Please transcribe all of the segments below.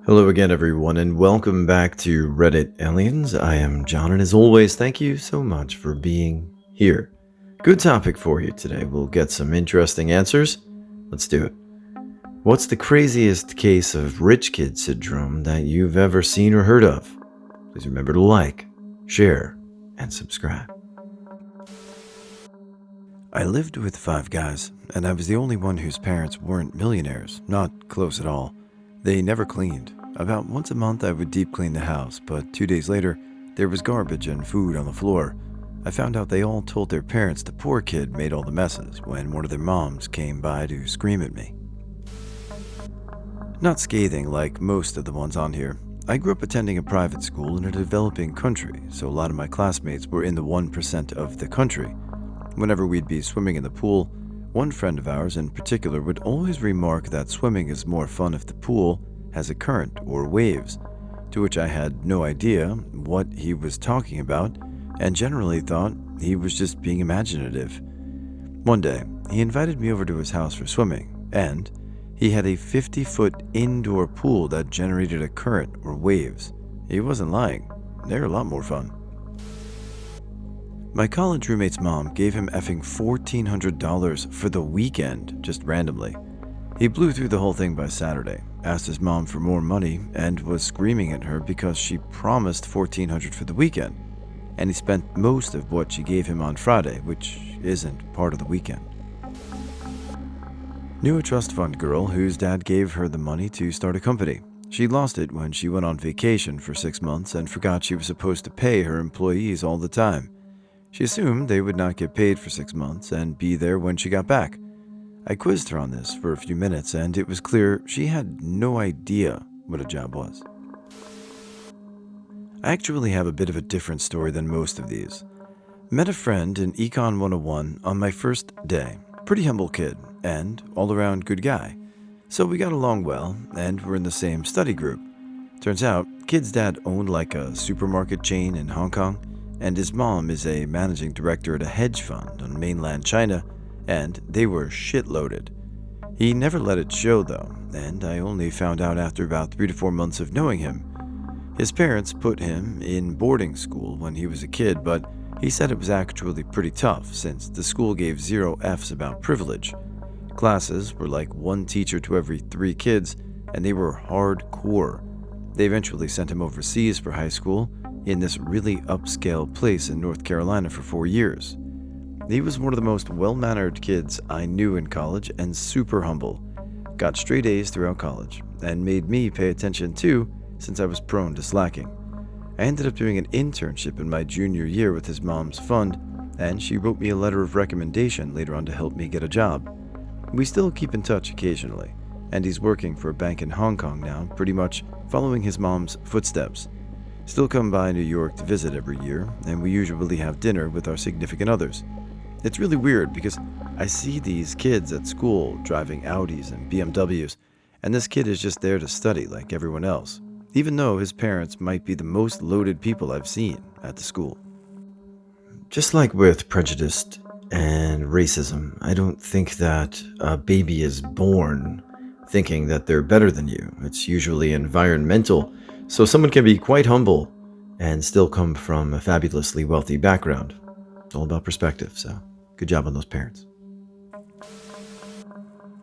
Hello again, everyone, and welcome back to Reddit Aliens. I am John, and as always, thank you so much for being here. Good topic for you today. We'll get some interesting answers. Let's do it. What's the craziest case of rich kid syndrome that you've ever seen or heard of? Please remember to like, share, and subscribe. I lived with five guys, and I was the only one whose parents weren't millionaires, not close at all. They never cleaned. About once a month, I would deep clean the house, but 2 days later, there was garbage and food on the floor. I found out they all told their parents the poor kid made all the messes when one of their moms came by to scream at me. Not scathing like most of the ones on here. I grew up attending a private school in a developing country, so a lot of my classmates were in the 1% of the country. Whenever we'd be swimming in the pool, one friend of ours in particular would always remark that swimming is more fun if the pool has a current or waves, to which I had no idea what he was talking about and generally thought he was just being imaginative. One day, he invited me over to his house for swimming, and he had a 50-foot indoor pool that generated a current or waves. He wasn't lying. They're a lot more fun. My college roommate's mom gave him effing $1,400 for the weekend, just randomly. He blew through the whole thing by Saturday, asked his mom for more money, and was screaming at her because she promised $1,400 for the weekend, and he spent most of what she gave him on Friday, which isn't part of the weekend. Knew a trust fund girl whose dad gave her the money to start a company. She lost it when she went on vacation for 6 months and forgot she was supposed to pay her employees all the time. She assumed they would not get paid for 6 months and be there when she got back. I quizzed her on this for a few minutes, and it was clear she had no idea what a job was. I actually have a bit of a different story than most of these. Met a friend in Econ 101 on my first day. Pretty humble kid, and all-around good guy. So we got along well, and were in the same study group. Turns out, kid's dad owned like a supermarket chain in Hong Kong, and his mom is a managing director at a hedge fund on mainland China, and they were shit-loaded. He never let it show though, and I only found out after about 3 to 4 months of knowing him. His parents put him in boarding school when he was a kid, but he said it was actually pretty tough since the school gave 0 Fs about privilege. Classes were like one teacher to every 3 kids, and they were hardcore. They eventually sent him overseas for high school, in this really upscale place in North Carolina for 4 years. He was one of the most well-mannered kids I knew in college and super humble. Got straight A's throughout college and made me pay attention too since I was prone to slacking. I ended up doing an internship in my junior year with his mom's fund, and she wrote me a letter of recommendation later on to help me get a job. We still keep in touch occasionally, and he's working for a bank in Hong Kong now, pretty much following his mom's footsteps. Still come by New York to visit every year, and we usually have dinner with our significant others. It's really weird because I see these kids at school driving Audis and BMWs, and this kid is just there to study like everyone else, even though his parents might be the most loaded people I've seen at the school. Just like with prejudice and racism, I don't think that a baby is born thinking that they're better than you. It's usually environmental. So someone can be quite humble and still come from a fabulously wealthy background. It's all about perspective, so good job on those parents.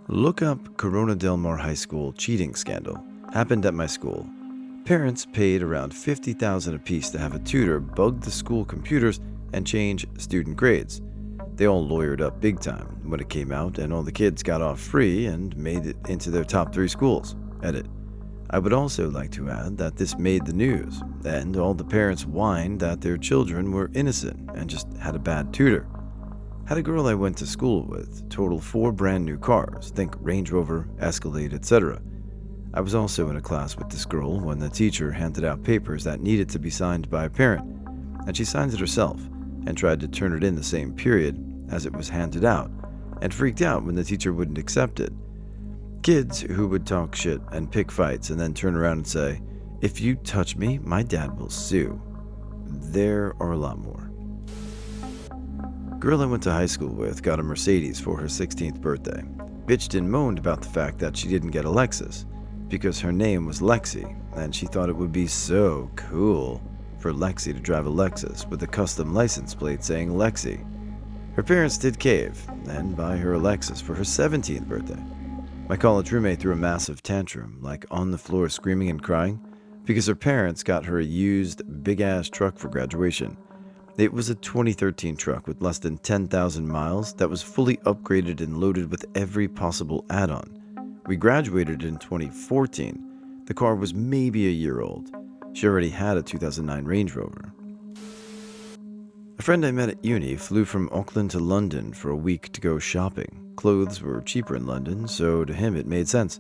Look up Corona Del Mar High School cheating scandal. Happened at my school. Parents paid around $50,000 apiece to have a tutor bug the school computers and change student grades. They all lawyered up big time when it came out, and all the kids got off free and made it into their top 3 schools. Edit. I would also like to add that this made the news, and all the parents whined that their children were innocent and just had a bad tutor. Had a girl I went to school with, total 4 brand new cars, think Range Rover, Escalade, etc. I was also in a class with this girl when the teacher handed out papers that needed to be signed by a parent, and she signed it herself and tried to turn it in the same period as it was handed out, and freaked out when the teacher wouldn't accept it. Kids who would talk shit and pick fights and then turn around and say, "If you touch me, my dad will sue." There are a lot more. Girl I went to high school with got a Mercedes for her 16th birthday. Bitched and moaned about the fact that she didn't get a Lexus. because her name was Lexi, and she thought it would be so cool for Lexi to drive a Lexus with a custom license plate saying Lexi. Her parents did cave and buy her a Lexus for her 17th birthday. My college roommate threw a massive tantrum, like on the floor screaming and crying, because her parents got her a used big-ass truck for graduation. It was a 2013 truck with less than 10,000 miles that was fully upgraded and loaded with every possible add-on. We graduated in 2014. The car was maybe a year old. She already had a 2009 Range Rover. A friend I met at uni flew from Auckland to London for a week to go shopping. Clothes were cheaper in London, so to him it made sense.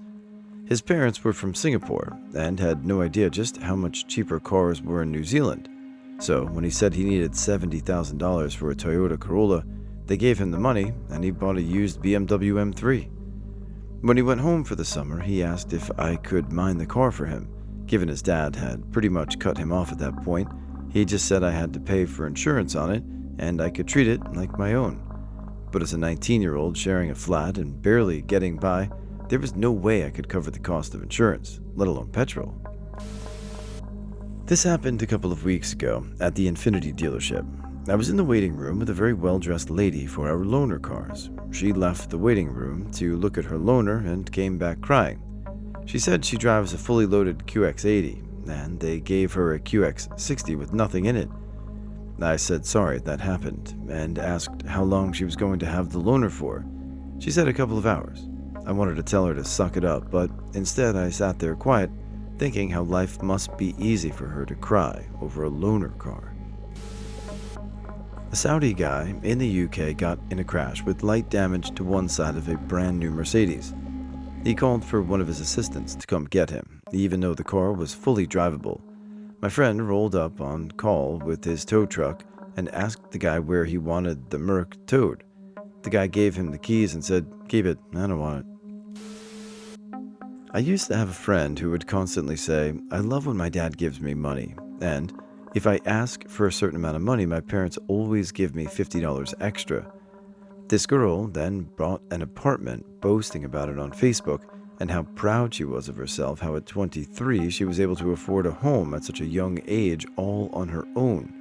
His parents were from Singapore and had no idea just how much cheaper cars were in New Zealand. So when he said he needed $70,000 for a Toyota Corolla, they gave him the money and he bought a used BMW M3. When he went home for the summer, he asked if I could mind the car for him. Given his dad had pretty much cut him off at that point, he just said I had to pay for insurance on it and I could treat it like my own. But as a 19-year-old sharing a flat and barely getting by, there was no way I could cover the cost of insurance, let alone petrol. This happened a couple of weeks ago at the Infiniti dealership. I was in the waiting room with a very well-dressed lady for our loaner cars. She left the waiting room to look at her loaner and came back crying. She said she drives a fully loaded QX80, and they gave her a QX60 with nothing in it. I said sorry that happened, and asked how long she was going to have the loaner for. She said a couple of hours. I wanted to tell her to suck it up, but instead I sat there quiet, thinking how life must be easy for her to cry over a loaner car. A Saudi guy in the UK got in a crash with light damage to one side of a brand new Mercedes. He called for one of his assistants to come get him, even though the car was fully drivable. My friend rolled up on call with his tow truck and asked the guy where he wanted the Merc towed. The guy gave him the keys and said, "Keep it, I don't want it." I used to have a friend who would constantly say, "I love when my dad gives me money," and if I ask for a certain amount of money, my parents always give me $50 extra. This girl then bought an apartment, boasting about it on Facebook and how proud she was of herself, how at 23 she was able to afford a home at such a young age all on her own.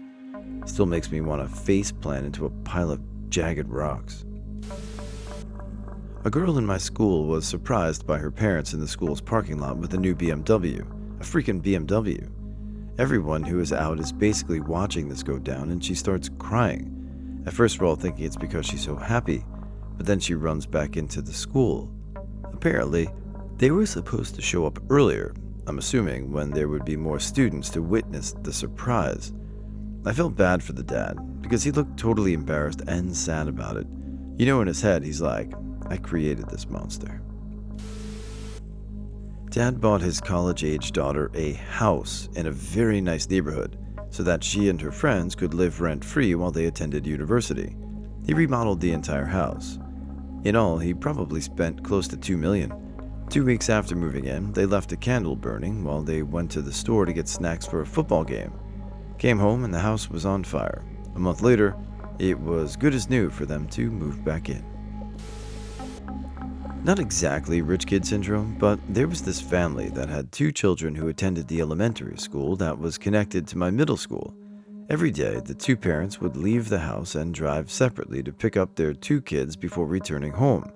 Still makes me want to face plant into a pile of jagged rocks. A girl in my school was surprised by her parents in the school's parking lot with a new BMW, a freaking BMW. Everyone who is out is basically watching this go down, and she starts crying. At first we're all thinking it's because she's so happy, but then she runs back into the school. Apparently, they were supposed to show up earlier, I'm assuming when there would be more students to witness the surprise. I felt bad for the dad, because he looked totally embarrassed and sad about it. You know, in his head, he's like, I created this monster. Dad bought his college-age daughter a house in a very nice neighborhood so that she and her friends could live rent-free while they attended university. He remodeled the entire house. In all, he probably spent close to $2 million. 2 weeks after moving in, they left a candle burning while they went to the store to get snacks for a football game. Came home and the house was on fire. A month later, it was good as new for them to move back in. Not exactly rich kid syndrome, but there was this family that had 2 children who attended the elementary school that was connected to my middle school. Every day, the 2 parents would leave the house and drive separately to pick up their 2 kids before returning home.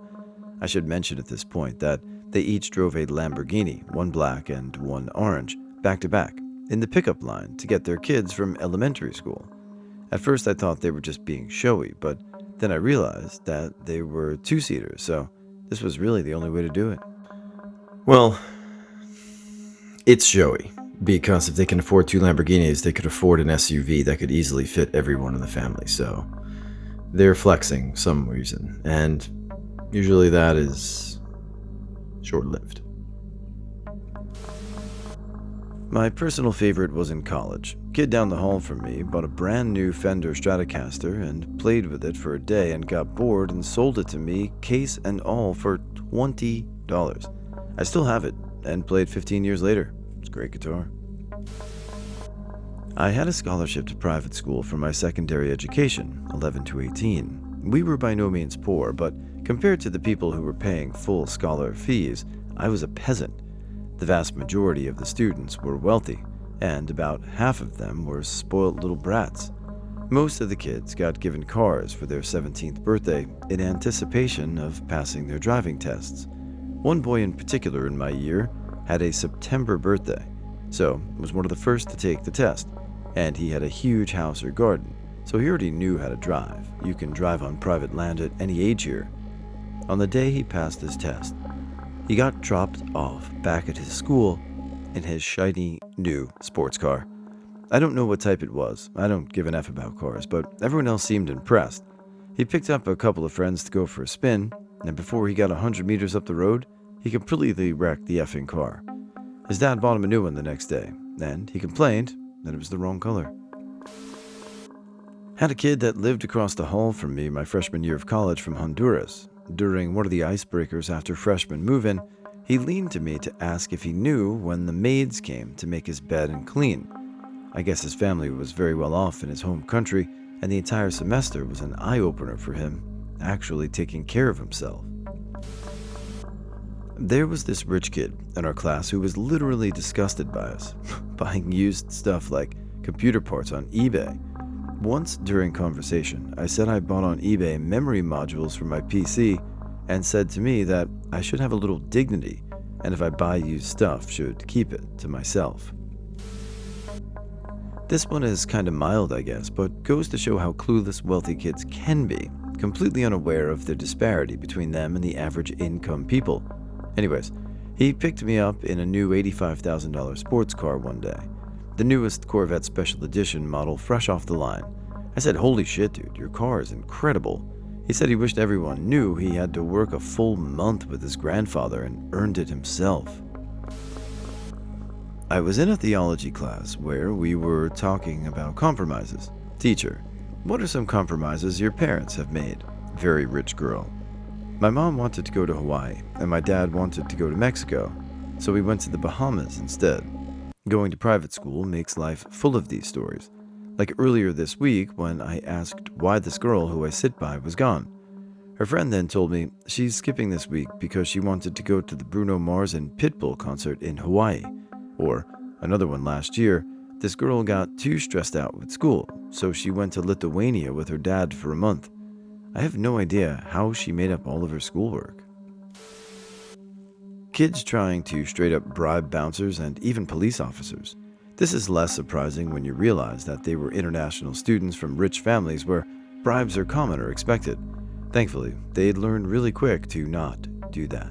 I should mention at this point that they each drove a Lamborghini, one black and one orange, back to back, in the pickup line to get their kids from elementary school. At first I thought they were just being showy, but then I realized that they were 2-seaters, so this was really the only way to do it. Well, it's showy, because if they can afford 2 Lamborghinis, they could afford an SUV that could easily fit everyone in the family, so they're flexing some reason, and usually that is short-lived. My personal favorite was in college. Kid down the hall from me bought a brand new Fender Stratocaster and played with it for a day and got bored and sold it to me, case and all, for $20. I still have it and played 15 years later. It's a great guitar. I had a scholarship to private school for my secondary education, 11 to 18. We were by no means poor, but compared to the people who were paying full scholar fees, I was a peasant. The vast majority of the students were wealthy, and about half of them were spoiled little brats. Most of the kids got given cars for their 17th birthday in anticipation of passing their driving tests. One boy in particular in my year had a September birthday, so was one of the first to take the test, and he had a huge house or garden, so he already knew how to drive. You can drive on private land at any age here. On the day he passed his test, he got dropped off back at his school in his shiny new sports car. I don't know what type it was. I don't give an F about cars, but everyone else seemed impressed. He picked up a couple of friends to go for a spin, and before he got 100 meters up the road, he completely wrecked the effing car. His dad bought him a new one the next day, and he complained that it was the wrong color. Had a kid that lived across the hall from me my freshman year of college from Honduras. During one of the icebreakers after freshman move-in, he leaned to me to ask if he knew when the maids came to make his bed and clean. I guess his family was very well off in his home country, and the entire semester was an eye-opener for him, actually taking care of himself. There was this rich kid in our class who was literally disgusted by us, buying used stuff like computer parts on eBay. Once during conversation, I said I bought on eBay memory modules for my PC and said to me that I should have a little dignity, and if I buy used stuff, should keep it to myself. This one is kind of mild, I guess, but goes to show how clueless wealthy kids can be, completely unaware of the disparity between them and the average income people. Anyways, he picked me up in a new $85,000 sports car one day. The newest Corvette Special Edition model fresh off the line. I said, "Holy shit, dude, your car is incredible." He said he wished everyone knew he had to work a full month with his grandfather and earned it himself. I was in a theology class where we were talking about compromises. Teacher, what are some compromises your parents have made? Very rich girl. My mom wanted to go to Hawaii, and my dad wanted to go to Mexico, so we went to the Bahamas instead. Going to private school makes life full of these stories. Like earlier this week when I asked why this girl who I sit by was gone. Her friend then told me she's skipping this week because she wanted to go to the Bruno Mars and Pitbull concert in Hawaii. Or another one last year, this girl got too stressed out with school, so she went to Lithuania with her dad for a month. I have no idea how she made up all of her schoolwork. Kids trying to straight up bribe bouncers and even police officers. This is less surprising when you realize that they were international students from rich families where bribes are common or expected. Thankfully, they'd learned really quick to not do that.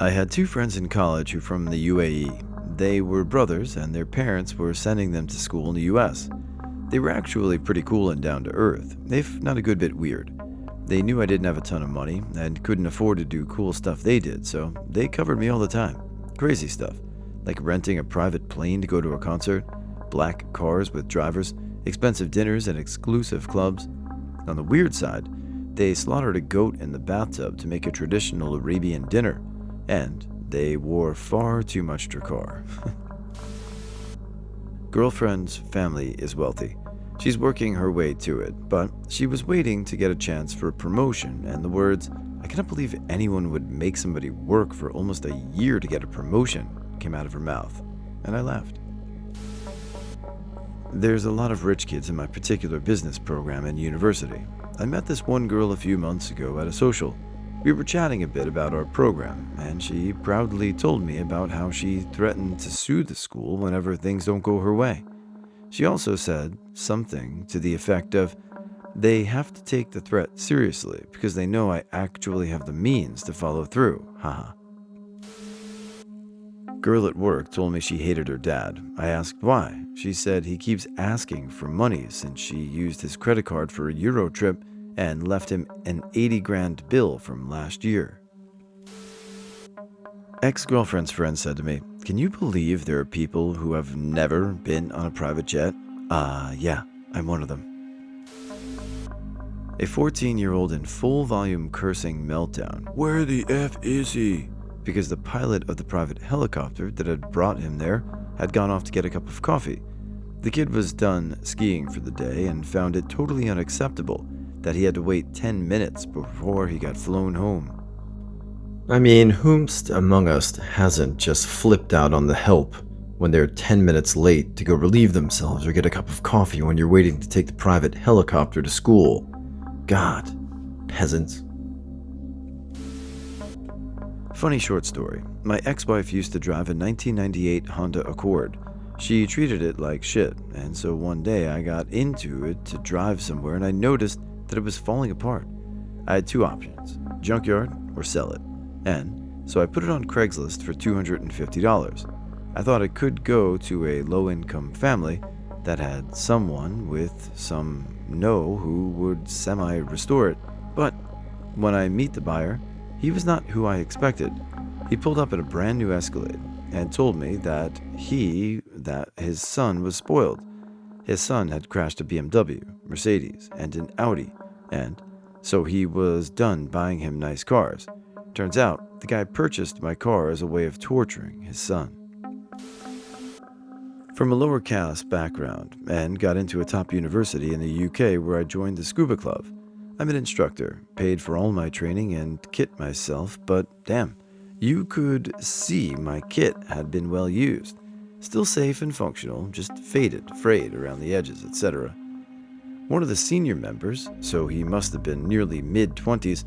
I had two friends in college who were from the UAE. They were brothers and their parents were sending them to school in the US. They were actually pretty cool and down to earth, if not a good bit weird. They knew I didn't have a ton of money and couldn't afford to do cool stuff they did, so they covered me all the time. Crazy stuff, like renting a private plane to go to a concert, black cars with drivers, expensive dinners and exclusive clubs. On the weird side, they slaughtered a goat in the bathtub to make a traditional Arabian dinner, and they wore far too much Drakkar. Girlfriend's family is wealthy. She's working her way to it, but she was waiting to get a chance for a promotion, and the words, "I cannot believe anyone would make somebody work for almost a year to get a promotion," came out of her mouth, and I laughed. There's a lot of rich kids in my particular business program in university. I met this one girl a few months ago at a social. We were chatting a bit about our program, and she proudly told me about how she threatened to sue the school whenever things don't go her way. She also said something to the effect of, "They have to take the threat seriously because they know I actually have the means to follow through, haha." Girl at work told me she hated her dad. I asked why. She said he keeps asking for money since she used his credit card for a Euro trip and left him an 80 grand bill from last year. Ex-girlfriend's friend said to me, "Can you believe there are people who have never been on a private jet?" Yeah, I'm one of them. A 14-year-old in full volume cursing meltdown. Where the F is he? Because the pilot of the private helicopter that had brought him there had gone off to get a cup of coffee. The kid was done skiing for the day and found it totally unacceptable that he had to wait 10 minutes before he got flown home. I mean, whomst among us hasn't just flipped out on the help when they're 10 minutes late to go relieve themselves or get a cup of coffee when you're waiting to take the private helicopter to school? God, peasants. Funny short story. My ex-wife used to drive a 1998 Honda Accord. She treated it like shit, and so one day I got into it to drive somewhere and I noticed that it was falling apart. I had two options, junkyard or sell it. And so I put it on Craigslist for $250. I thought it could go to a low-income family that had someone with some know who would semi-restore it. But when I meet the buyer, he was not who I expected. He pulled up in a brand new Escalade and told me that his son was spoiled. His son had crashed a BMW, Mercedes, and an Audi, and so he was done buying him nice cars. Turns out, the guy purchased my car as a way of torturing his son. From a lower caste background, and got into a top university in the UK where I joined the scuba club. I'm an instructor, paid for all my training and kit myself, but damn, you could see my kit had been well used. Still safe and functional, just faded, frayed around the edges, etc. One of the senior members, so he must have been nearly mid-20s,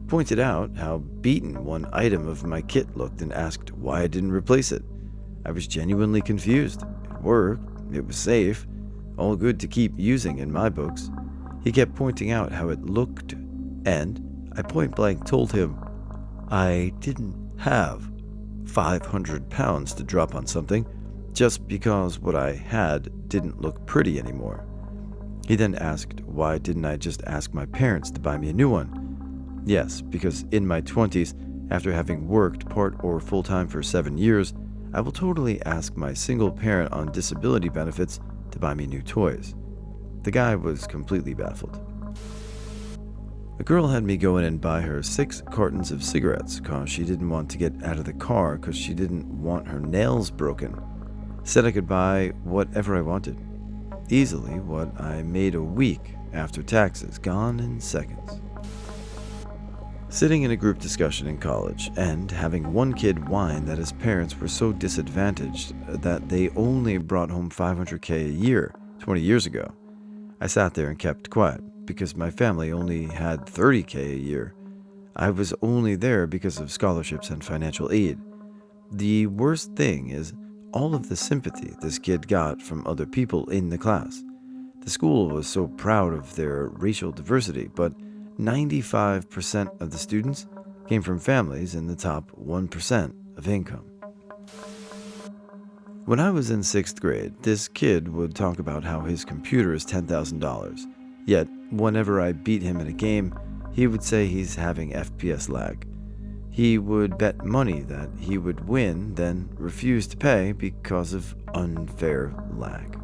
pointed out how beaten one item of my kit looked and asked why I didn't replace it. I was genuinely confused. It worked, it was safe, all good to keep using in my books. He kept pointing out how it looked, and I point blank told him I didn't have 500 pounds to drop on something just because what I had didn't look pretty anymore. He then asked why didn't I just ask my parents to buy me a new one. Yes, because in my 20s, after having worked part or full-time for 7 years, I will totally ask my single parent on disability benefits to buy me new toys. The guy was completely baffled. A girl had me go in and buy her 6 cartons of cigarettes cause she didn't want to get out of the car cause she didn't want her nails broken. Said I could buy whatever I wanted. Easily what I made a week after taxes, gone in seconds. Sitting in a group discussion in college and having one kid whine that his parents were so disadvantaged that they only brought home $500K a year 20 years ago. I sat there and kept quiet because my family only had $30K a year. I was only there because of scholarships and financial aid. The worst thing is all of the sympathy this kid got from other people in the class. The school was so proud of their racial diversity, but 95% of the students came from families in the top 1% of income. When I was in 6th grade, this kid would talk about how his computer is $10,000. Yet, whenever I beat him in a game, he would say he's having FPS lag. He would bet money that he would win, then refuse to pay because of unfair lag.